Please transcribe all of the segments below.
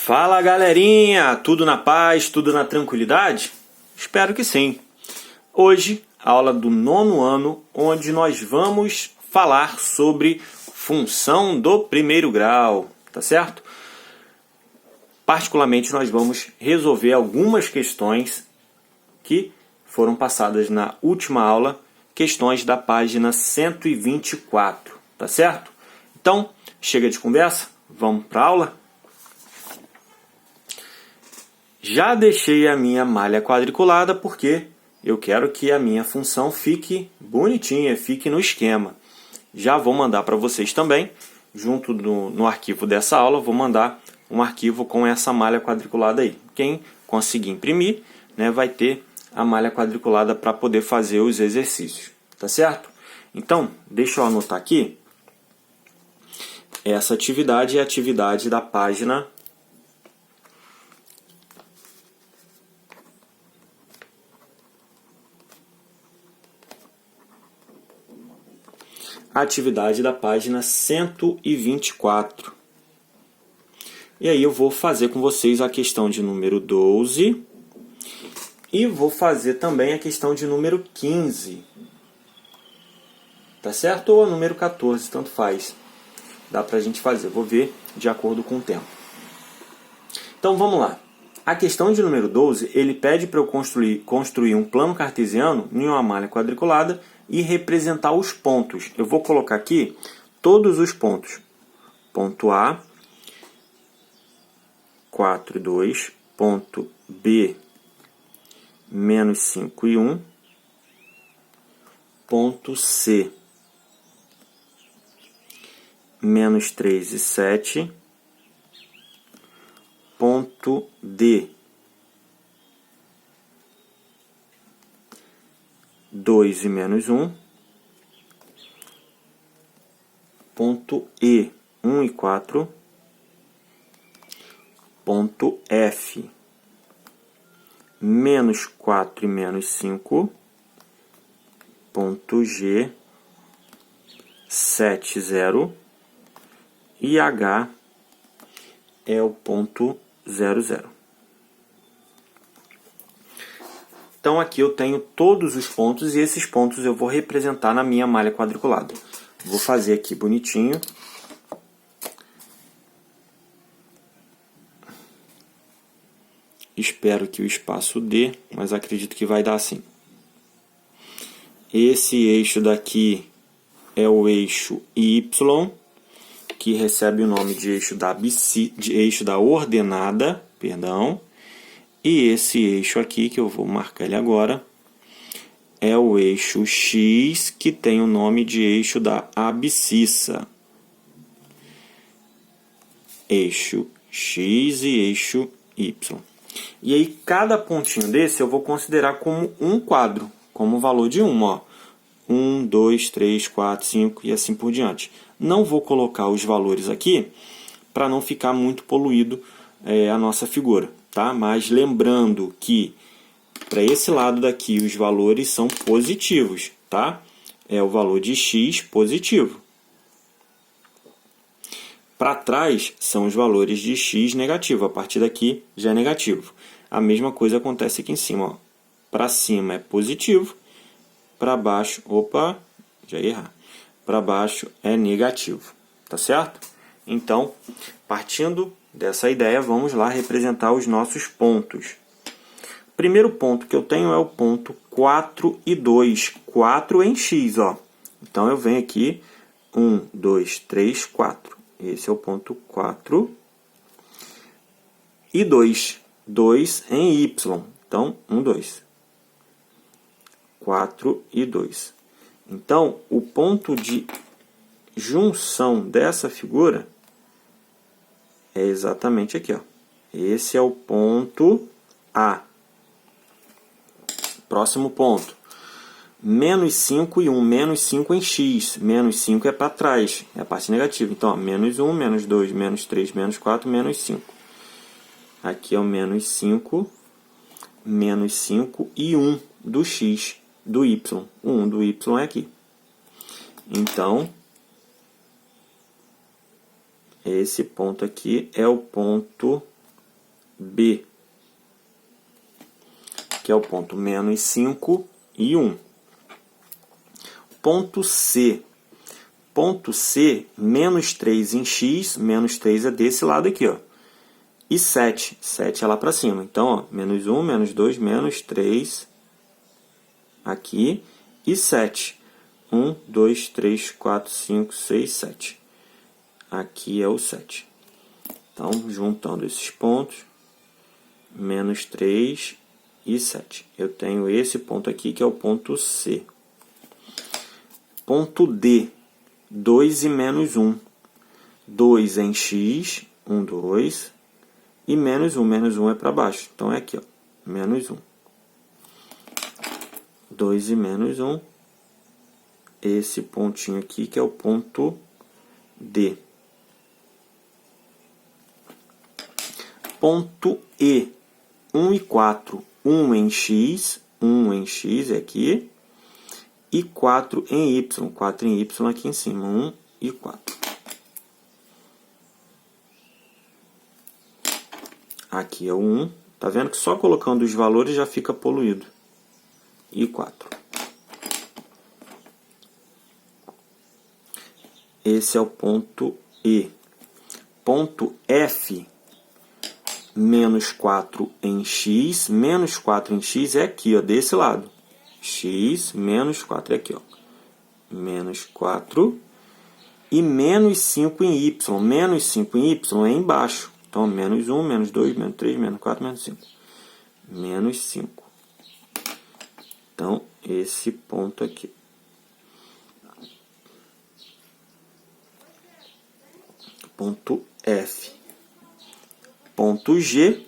Fala galerinha, tudo na paz, tudo na tranquilidade? Espero que sim. Hoje, aula do 9º ano, onde nós vamos falar sobre função do primeiro grau, tá certo? Particularmente, nós vamos resolver algumas questões que foram passadas na última aula, questões da página 124, tá certo? Então, chega de conversa, vamos para a aula? Já deixei a minha malha quadriculada porque eu quero que a minha função fique bonitinha, fique no esquema. Já vou mandar para vocês também, junto no arquivo dessa aula, vou mandar um arquivo com essa malha quadriculada aí. Quem conseguir imprimir, né, vai ter a malha quadriculada para poder fazer os exercícios, tá certo? Então, deixa eu anotar aqui. Essa atividade é a atividade da página atividade da página 124. E aí eu vou fazer com vocês a questão de número 12 e vou fazer também a questão de número 15. Tá certo? Ou a número 14, tanto faz. Dá pra gente fazer, vou ver de acordo com o tempo. Então vamos lá. A questão de número 12, ele pede para eu construir um plano cartesiano em uma malha quadriculada e representar os pontos. Eu vou colocar aqui todos os pontos. Ponto A, 4 e 2. Ponto B, menos 5 e 1. Ponto C, menos 3 e 7. Ponto D, 2 e menos 1. Ponto E, 1 e 4. Ponto F, menos 4 e menos 5. Ponto G, 7 e 0. E H é o ponto 0, 0. Então aqui eu tenho todos os pontos e esses pontos eu vou representar na minha malha quadriculada. Vou fazer aqui bonitinho. Espero que o espaço dê, mas acredito que vai dar assim. Esse eixo daqui é o eixo Y, que recebe o nome de eixo da ordenada, perdão. E esse eixo aqui, que eu vou marcar ele agora, é o eixo X, que tem o nome de eixo da abscissa. Eixo X e eixo Y. E aí, cada pontinho desse eu vou considerar como um quadro, como valor de 1, ó. 1, 2, 3, 4, 5 e assim por diante. Não vou colocar os valores aqui para não ficar muito poluído a nossa figura, tá? Mas lembrando que para esse lado daqui os valores são positivos, tá? É o valor de x positivo. Para trás são os valores de x negativo, a partir daqui já é negativo. A mesma coisa acontece aqui em cima, ó. Para cima é positivo, para baixo, opa, já ia errar. Para baixo é negativo, tá certo? Então, partindo dessa ideia, vamos lá representar os nossos pontos. O primeiro ponto que eu tenho é o ponto 4 e 2. 4 em x, ó. Então, eu venho aqui, 1, 2, 3, 4. Esse é o ponto 4. E 2. 2 em y. Então, 1, 2. 4 e 2. Então, o ponto de junção dessa figura é exatamente aqui, ó. Esse é o ponto A. Próximo ponto. Menos 5 e 1. Menos 5 em x. Menos 5 é para trás. É a parte negativa. Então, ó, menos 1, menos 2, menos 3, menos 4, menos 5. Aqui é o menos 5 e 1 do x, do y. O 1 do y é aqui. Então, esse ponto aqui é o ponto B, que é o ponto menos 5 e 1. Ponto C. Ponto C, menos 3 em x, menos 3 é desse lado aqui, ó. E 7, 7 é lá para cima. Então, ó, menos 1, menos 2, menos 3 aqui e 7. 1, 2, 3, 4, 5, 6, 7. Aqui é o 7. Então, juntando esses pontos, menos 3 e 7. Eu tenho esse ponto aqui, que é o ponto C. Ponto D, 2 e menos 1. 2 em x, 1, 2. E menos 1. Menos 1 é para baixo. Então, é aqui, ó, menos 1. 2 e menos 1. Esse pontinho aqui, que é o ponto D. Ponto E, 1 e 4. 1 em x é aqui. E 4 em y. 4 em y aqui em cima. 1 e 4. Aqui é o 1. Tá vendo que só colocando os valores já fica poluído. E 4. Esse é o ponto E. Ponto F, menos 4 em x. Menos 4 em x é aqui, ó, desse lado. X menos 4 é aqui, ó. Menos 4. E menos 5 em y. Menos 5 em y é embaixo. Então, menos 1, menos 2, menos 3, menos 4, menos 5. Menos 5. Então, esse ponto aqui. Ponto F. Ponto G.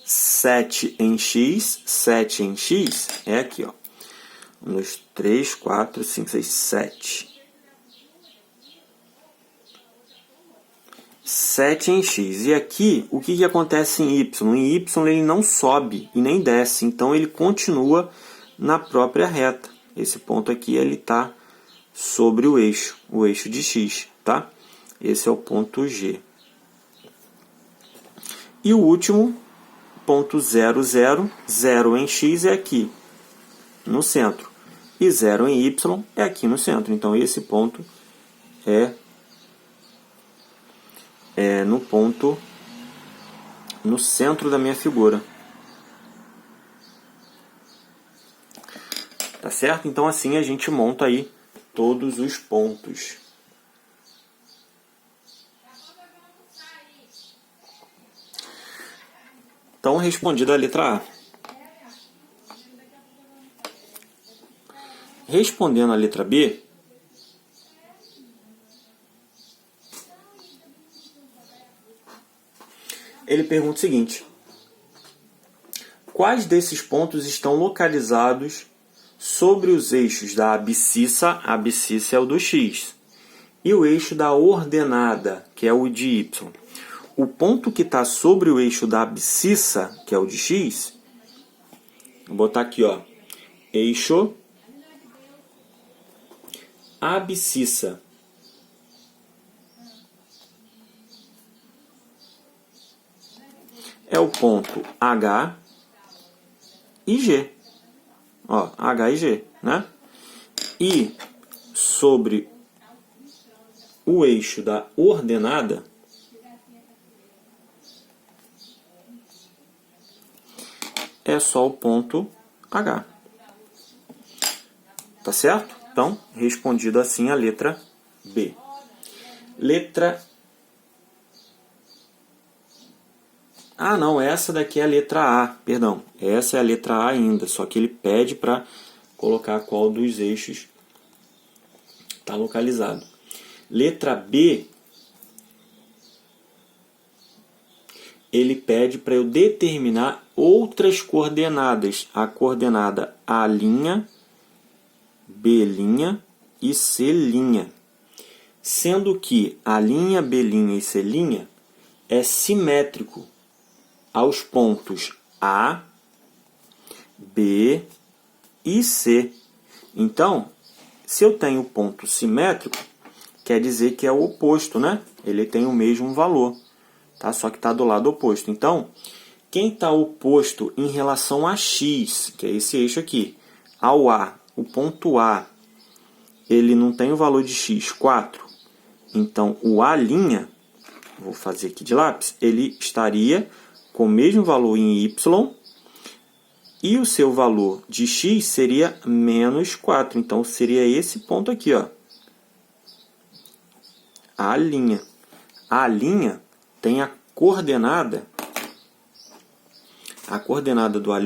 7 em x. 7 em x é aqui, ó. 1, 2, 3, 4, 5, 6, 7. 7 em x. E aqui, o que acontece em y? Em y ele não sobe e nem desce, então ele continua na própria reta. Esse ponto aqui ele está sobre o eixo de x, tá? Esse é o ponto G. E o último, ponto 0, 0. 0 em x é aqui, no centro. E 0 em y é aqui no centro. Então, esse ponto é no centro da minha figura. Tá certo? Então, assim a gente monta aí todos os pontos. Então, respondida a letra A. Respondendo a letra B, ele pergunta o seguinte: quais desses pontos estão localizados sobre os eixos da abscissa, a abscissa é o do x, e o eixo da ordenada, que é o de y? O ponto que está sobre o eixo da abscissa, que é o de x, vou botar aqui, ó, eixo abscissa. É o ponto H e G. Ó, H e G, né? E sobre o eixo da ordenada, é só o ponto H. Tá certo? Então, respondido assim a letra B. Letra... Ah, não, essa daqui é a letra A, perdão. Essa é a letra A ainda, só que ele pede para colocar qual dos eixos está localizado. Letra B, ele pede para eu determinar outras coordenadas. A coordenada A', B' e C'. Sendo que A', B' e C' é simétrico aos pontos A, B e C. Então, se eu tenho ponto simétrico, quer dizer que é o oposto, né? Ele tem o mesmo valor. tá? Só que está do lado oposto. Então, quem está oposto em relação a x, que é esse eixo aqui, ao A, o ponto A, ele não tem o valor de x, 4. Então, o A', vou fazer aqui de lápis, ele estaria com o mesmo valor em y, e o seu valor de x seria menos 4. Então, seria esse ponto aqui, ó. A'. A' tem a coordenada do A'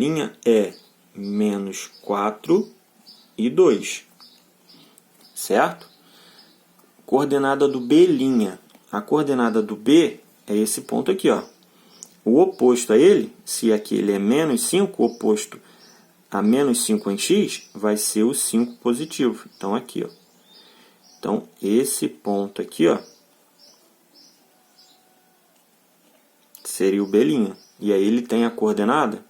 é menos 4 e 2, certo? Coordenada do B'. A coordenada do B é esse ponto aqui, ó. O oposto a ele, se aqui ele é menos 5, o oposto a menos 5 em x vai ser o 5 positivo. Então, aqui, ó. Então, esse ponto aqui, ó, seria o B'. E aí ele tem a coordenada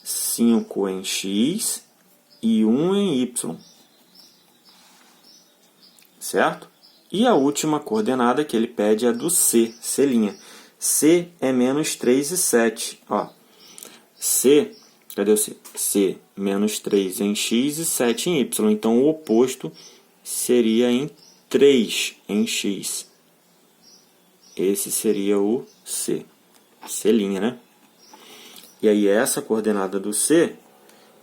5 em x e 1 em y. Certo? E a última coordenada que ele pede é do C, C'. C é menos 3 e 7. Ó, C, cadê o C? C, menos 3 em x e 7 em y. Então, o oposto seria em 3 em x. Esse seria o C. C', né? E aí, essa coordenada do C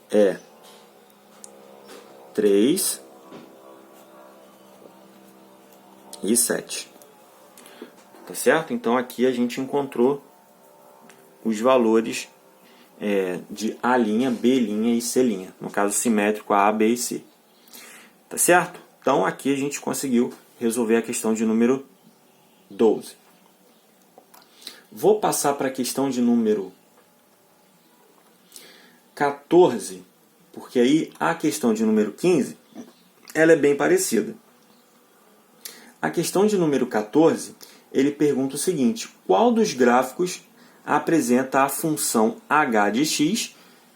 é 3 e 7. Tá certo? Então, aqui a gente encontrou os valores de A', B' e C'. No caso, simétrico a B e C. Tá certo? Então, aqui a gente conseguiu resolver a questão de número 12. Vou passar para a questão de número 14, porque aí a questão de número 15 ela é bem parecida. A questão de número 14, ele pergunta o seguinte: qual dos gráficos apresenta a função h de x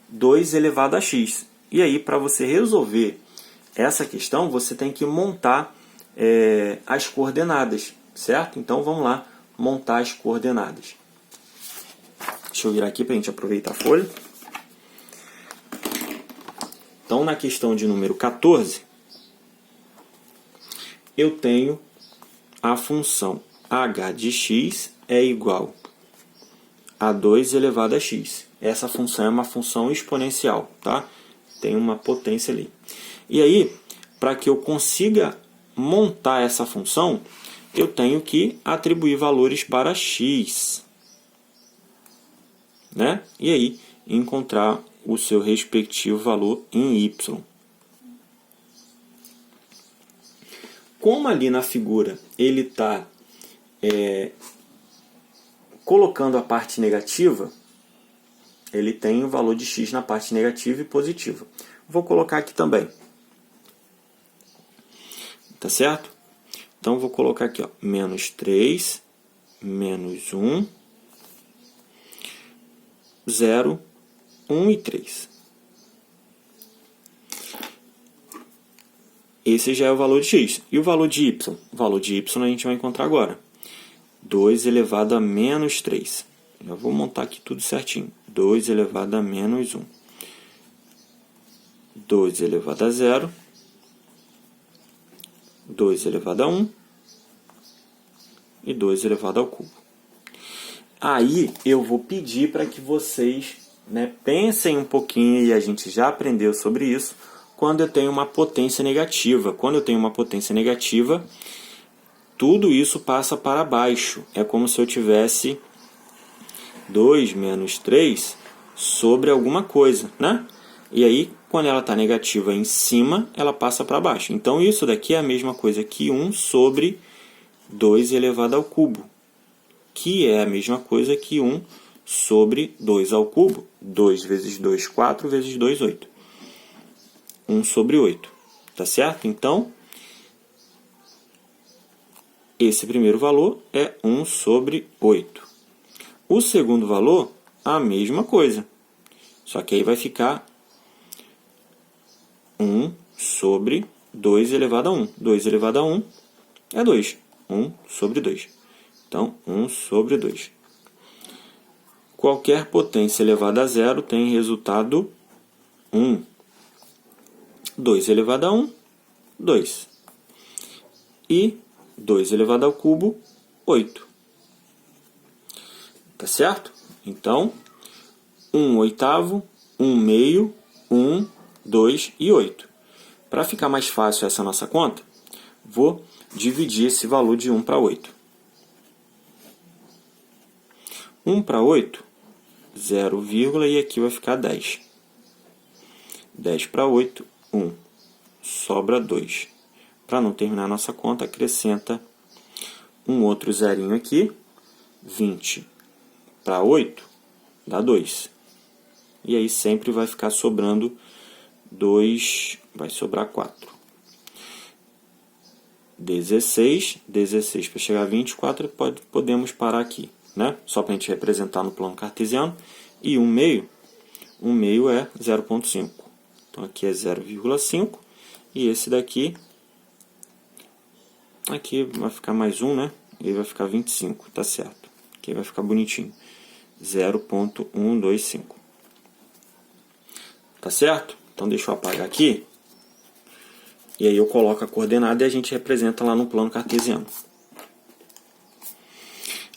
2 elevado a x? E aí, para você resolver essa questão, você tem que montar as coordenadas, certo? Então, vamos lá montar as coordenadas. Deixa eu virar aqui para a gente aproveitar a folha. Então, na questão de número 14, eu tenho a função h de x é igual a 2 elevado a x. Essa função é uma função exponencial, tá? Tem uma potência ali. E aí, para que eu consiga montar essa função, eu tenho que atribuir valores para x, né? E aí, encontrar o seu respectivo valor em y. Como ali na figura ele está colocando a parte negativa, ele tem o valor de x na parte negativa e positiva. Vou colocar aqui também. Tá certo? Então, vou colocar aqui, ó, menos 3, menos 1, 0, 1 e 3. Esse já é o valor de x. E o valor de y? O valor de y a gente vai encontrar agora. 2 elevado a menos 3. Já vou montar aqui tudo certinho. 2 elevado a menos 1. 2 elevado a 0. 2 elevado a 1. E 2 elevado ao cubo. Aí eu vou pedir para que vocês pensem um pouquinho, e a gente já aprendeu sobre isso, quando eu tenho uma potência negativa. Quando eu tenho uma potência negativa, tudo isso passa para baixo. É como se eu tivesse 2 menos 3 sobre alguma coisa, né? E aí, quando ela está negativa em cima, ela passa para baixo. Então, isso daqui é a mesma coisa que 1 sobre 2 elevado ao cubo, que é a mesma coisa que 1 sobre 2 ao cubo. 2 vezes 2, 4, vezes 2, 8. 1 sobre 8. Tá certo? Então, esse primeiro valor é 1 sobre 8. O segundo valor, a mesma coisa. Só que aí vai ficar 1 sobre 2 elevado a 1. 2 elevado a 1 é 2. 1 sobre 2. Então, 1 sobre 2. Qualquer potência elevada a zero tem resultado 1. 2 elevado a 1, 2. E 2 elevado ao cubo, 8. Tá certo? Então, 1 oitavo, 1 meio, 1, 2 e 8. Para ficar mais fácil essa nossa conta, vou dividir esse valor de 1 para 8. 1 para 8, 0, e aqui vai ficar 10. 10 para 8, 1. Sobra 2. Para não terminar a nossa conta, acrescenta um outro zerinho aqui. 20 para 8 dá 2. E aí sempre vai ficar sobrando 2, vai sobrar 4. 16 para chegar a 24, podemos parar aqui, né? Só para a gente representar no plano cartesiano. E 1 meio é 0,5. Então aqui é 0,5. E esse daqui, aqui vai ficar mais 1, né? E vai ficar 25, tá certo. Aqui vai ficar bonitinho. 0,125. Tá certo? Então deixa eu apagar aqui. E aí eu coloco a coordenada e a gente representa lá no plano cartesiano.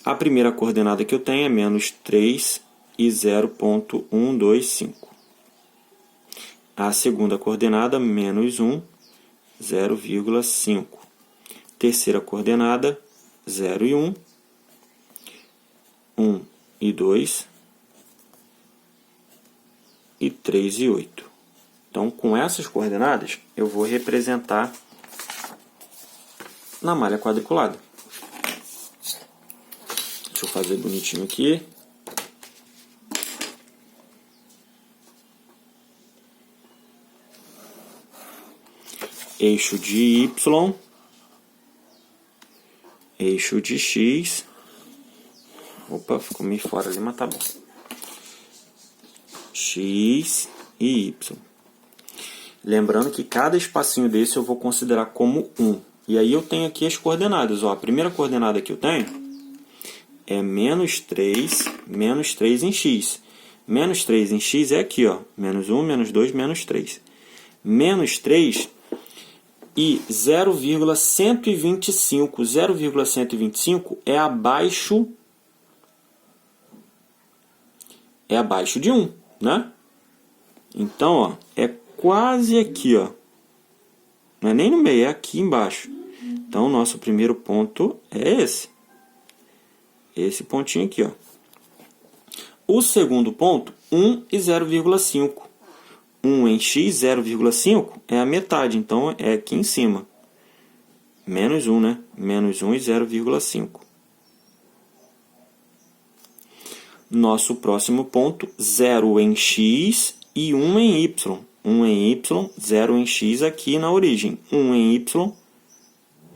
A primeira coordenada que eu tenho é menos 3 e 0,125. A segunda coordenada, menos 1, 0,5. Terceira coordenada, 0 e 1. 1 e 2. E 3 e 8. Então, com essas coordenadas, eu vou representar na malha quadriculada. Deixa eu fazer bonitinho aqui. Eixo de Y, eixo de X. Opa, ficou meio fora ali, mas tá bom. X e Y. Lembrando que cada espacinho desse eu vou considerar como 1. E aí eu tenho aqui as coordenadas. Ó, a primeira coordenada que eu tenho é menos 3 em X. Menos 3 em X é aqui, ó. Menos 1, menos 2, menos 3. Menos 3 e 0,125. 0,125 é abaixo de 1, né? Então, ó, é quase aqui, ó. Não é nem no meio, é aqui embaixo. Então, o nosso primeiro ponto é esse. Esse pontinho aqui, ó. O segundo ponto, 1 e 0,5. 1 em x, 0,5 é a metade, então é aqui em cima. Menos 1, né? Menos 1 e 0,5. Nosso próximo ponto, 0 em x e 1 em y. 1 em y, 0 em x aqui na origem. 1 em y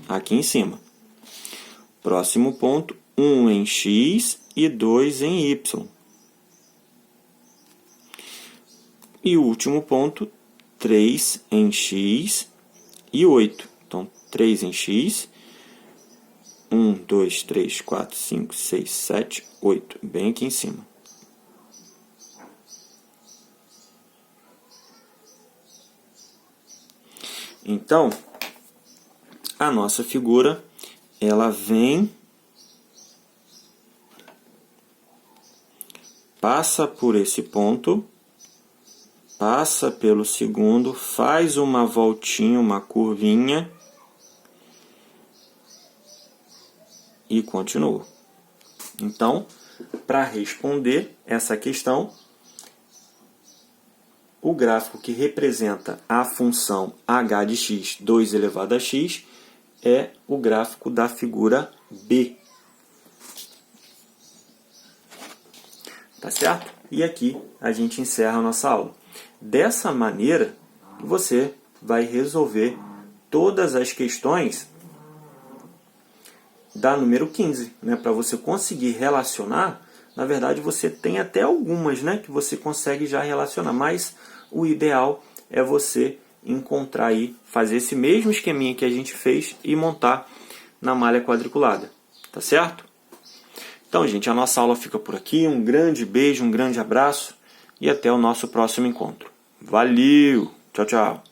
aqui em cima. Próximo ponto, 1 em x e 2 em y. E o último ponto, 3 em x e 8. Então, 3 em x, 1, 2, 3, 4, 5, 6, 7, 8. Bem aqui em cima. Então, a nossa figura, ela vem, passa por esse ponto, passa pelo segundo, faz uma voltinha, uma curvinha e continua. Então, para responder essa questão, o gráfico que representa a função h de x, 2 elevado a x, é o gráfico da figura B. Tá certo? E aqui a gente encerra a nossa aula. Dessa maneira, você vai resolver todas as questões da número 15. Né? Para você conseguir relacionar, na verdade você tem até algumas, né, que você consegue já relacionar, mas o ideal é você encontrar aí, fazer esse mesmo esqueminha que a gente fez e montar na malha quadriculada. Tá certo? Então, gente, a nossa aula fica por aqui. Um grande beijo, um grande abraço e até o nosso próximo encontro. Valeu! Tchau, tchau!